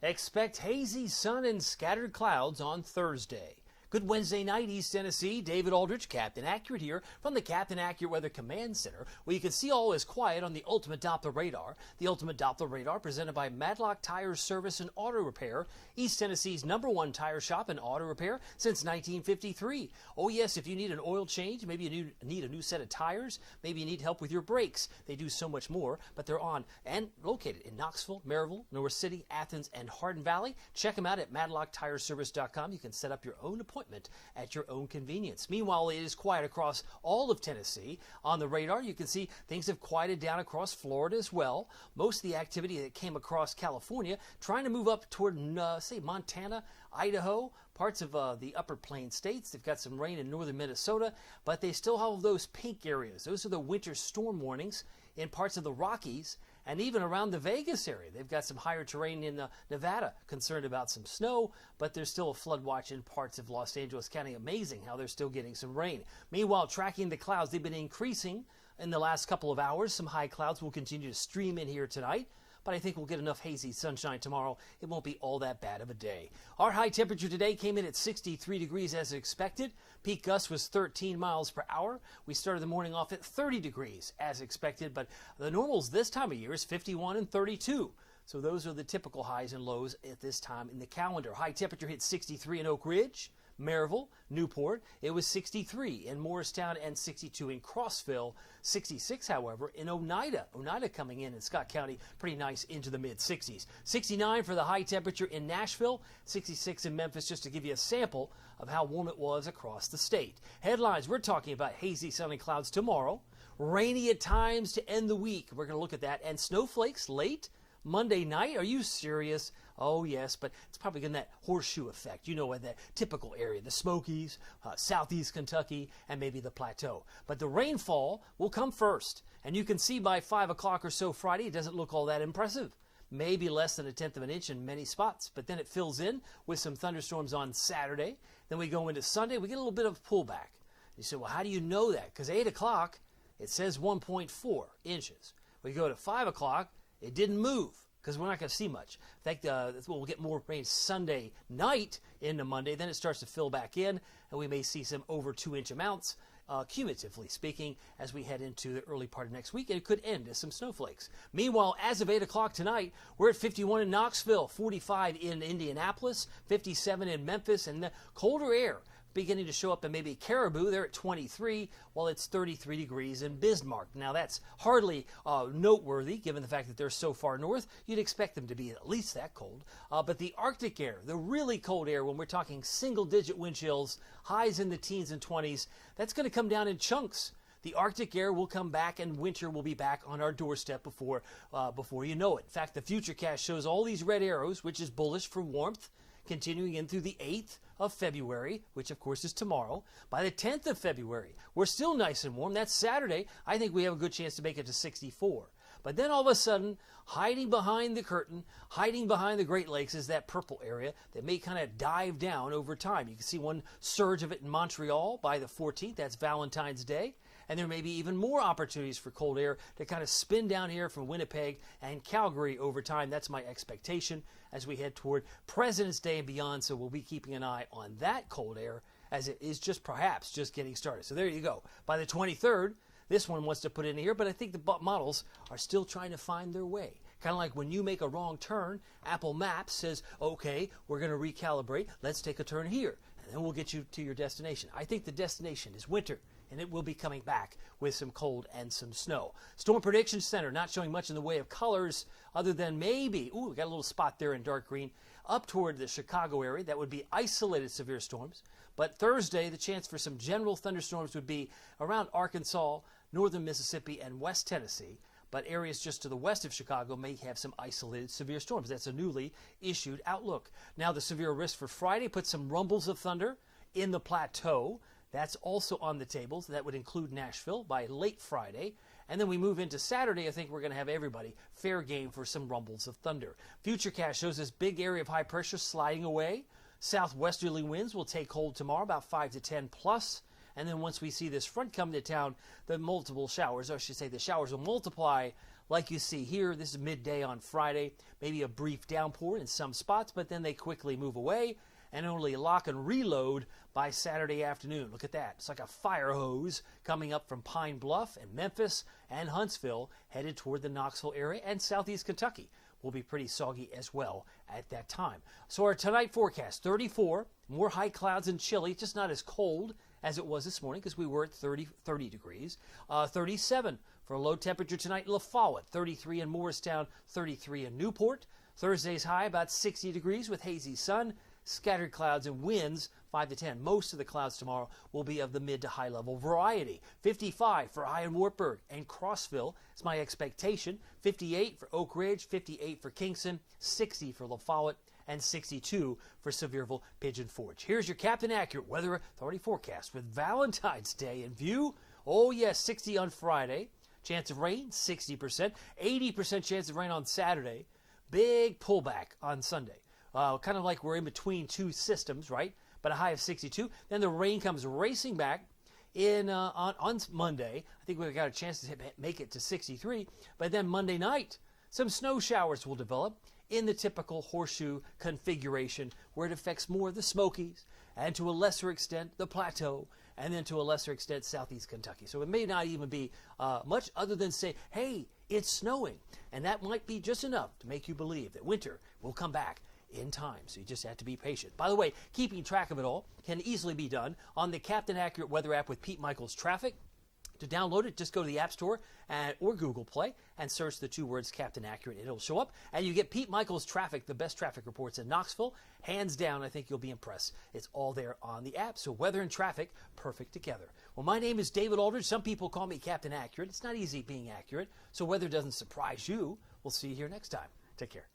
Expect hazy sun and scattered clouds on Thursday. Good Wednesday night, East Tennessee. David Aldrich, Captain Accurate here from the Captain Accurate Weather Command Center, where you can see all is quiet on the Ultimate Doppler Radar. The Ultimate Doppler Radar presented by Matlock Tire Service and Auto Repair, East Tennessee's #1 tire shop and auto repair since 1953. Oh yes, if you need an oil change, maybe you need a new set of tires, maybe you need help with your brakes. They do so much more, but they're on and located in Knoxville, Maryville, North City, Athens, and Hardin Valley. Check them out at MatlockTireService.com. You can set up your own appointment at your own convenience. Meanwhile, it is quiet across all of Tennessee. On the radar, you can see things have quieted down across Florida as well. Most of the activity that came across California, trying to move up toward, say, Montana, Idaho, parts of the upper plain states. They've got some rain in northern Minnesota, but they still have those pink areas. Those are the winter storm warnings in parts of the Rockies and even around the Vegas area. They've got some higher terrain in Nevada, concerned about some snow, but there's still a flood watch in parts of Los Angeles County. Amazing how they're still getting some rain. Meanwhile, tracking the clouds, they've been increasing in the last couple of hours. Some high clouds will continue to stream in here tonight, but I think we'll get enough hazy sunshine tomorrow. It won't be all that bad of a day. Our high temperature today came in at 63 degrees as expected. Peak gust was 13 miles per hour. We started the morning off at 30 degrees as expected, but the normals this time of year is 51 and 32. So those are the typical highs and lows at this time in the calendar. High temperature hit 63 in Oak Ridge, Maryville, Newport. It was 63 in Morristown and 62 in Crossville. 66, however, in Oneida. Oneida coming in Scott County, pretty nice into the mid-60s. 69 for the high temperature in Nashville. 66 in Memphis, just to give you a sample of how warm it was across the state. Headlines, we're talking about hazy sunny clouds tomorrow. Rainy at times to end the week. We're going to look at that. And snowflakes late Monday night. Are you serious? Oh, yes, but it's probably getting that horseshoe effect. You know, in that typical area, the Smokies, southeast Kentucky, and maybe the Plateau. But the rainfall will come first. And you can see by 5 o'clock or so Friday, it doesn't look all that impressive. Maybe less than 1/10 of an inch in many spots. But then it fills in with some thunderstorms on Saturday. Then we go into Sunday, we get a little bit of pullback. You say, well, how do you know that? Because 8 o'clock, it says 1.4 inches. We go to 5 o'clock, it didn't move, because we're not going to see much. In fact, we'll get more rain Sunday night into Monday. Then it starts to fill back in, and we may see some over 2-inch amounts, cumulatively speaking, as we head into the early part of next week, and it could end as some snowflakes. Meanwhile, as of 8 o'clock tonight, we're at 51 in Knoxville, 45 in Indianapolis, 57 in Memphis, and the colder air beginning to show up in maybe Caribou. They're at 23, while it's 33 degrees in Bismarck. Now, that's hardly noteworthy, given the fact that they're so far north. You'd expect them to be at least that cold. But the Arctic air, the really cold air, when we're talking single-digit wind chills, highs in the teens and 20s, that's going to come down in chunks. The Arctic air will come back, and winter will be back on our doorstep before you know it. In fact, the Futurecast shows all these red arrows, which is bullish for warmth, continuing in through the 8th of February, which of course is tomorrow. By the 10th of February, we're still nice and warm. That's Saturday. I think we have a good chance to make it to 64. But then all of a sudden, hiding behind the curtain, hiding behind the Great Lakes is that purple area that may kind of dive down over time. You can see one surge of it in Montreal by the 14th. That's Valentine's Day. And there may be even more opportunities for cold air to kind of spin down here from Winnipeg and Calgary over time. That's my expectation as we head toward President's Day and beyond. So we'll be keeping an eye on that cold air as it is perhaps just getting started. So there you go. By the 23rd, this one wants to put in here, but I think the models are still trying to find their way. Kind of like when you make a wrong turn, Apple Maps says, okay, we're going to recalibrate. Let's take a turn here, and then we'll get you to your destination. I think the destination is winter, and it will be coming back with some cold and some snow. Storm Prediction Center not showing much in the way of colors other than maybe, we got a little spot there in dark green, up toward the Chicago area. That would be isolated severe storms. But Thursday, the chance for some general thunderstorms would be around Arkansas, northern Mississippi, and West Tennessee. But areas just to the west of Chicago may have some isolated severe storms. That's a newly issued outlook. Now, the severe risk for Friday puts some rumbles of thunder in the Plateau. That's also on the tables. That would include Nashville by late Friday. And then we move into Saturday. I think we're going to have everybody fair game for some rumbles of thunder. Futurecast shows this big area of high pressure sliding away. Southwesterly winds will take hold tomorrow, about 5 to 10 plus. And then once we see this front come to town, the multiple showers, or I should say the showers will multiply like you see here. This is midday on Friday. Maybe a brief downpour in some spots, but then they quickly move away and only lock and reload by Saturday afternoon. Look at that. It's like a fire hose coming up from Pine Bluff and Memphis and Huntsville, headed toward the Knoxville area, and southeast Kentucky will be pretty soggy as well at that time. So our tonight forecast, 34, more high clouds and chilly, just not as cold as it was this morning because we were at 30 degrees. 37 for a low temperature tonight in La Follette, 33 in Morristown, 33 in Newport. Thursday's high about 60 degrees with hazy sun, scattered clouds and winds 5 to 10. Most of the clouds tomorrow will be of the mid to high level variety. 55 for high in Wartburg and Crossville is my expectation. 58 for Oak Ridge, 58 for Kingston, 60 for La Follette, and 62 for Sevierville Pigeon Forge. Here's your Captain Accurate Weather Authority forecast with Valentine's Day in view. Oh yes, 60 on Friday. Chance of rain, 60%. 80% chance of rain on Saturday. Big pullback on Sunday. Kind of like we're in between two systems, right? But a high of 62. Then the rain comes racing back on Monday. I think we've got a chance to make it to 63. But then Monday night, some snow showers will develop in the typical horseshoe configuration where it affects more of the Smokies and to a lesser extent the Plateau and then to a lesser extent southeast Kentucky. So it may not even be much other than say, hey, it's snowing. And that might be just enough to make you believe that winter will come back in time. So you just have to be patient. By the way, keeping track of it all can easily be done on the Captain Accurate Weather app with Pete Michaels Traffic. To download it, just go to the App Store or Google Play and search the two words Captain Accurate. It'll show up, and you get Pete Michaels Traffic, the best traffic reports in Knoxville. Hands down, I think you'll be impressed. It's all there on the app. So weather and traffic, perfect together. Well, my name is David Aldridge. Some people call me Captain Accurate. It's not easy being accurate, so weather doesn't surprise you. We'll see you here next time. Take care.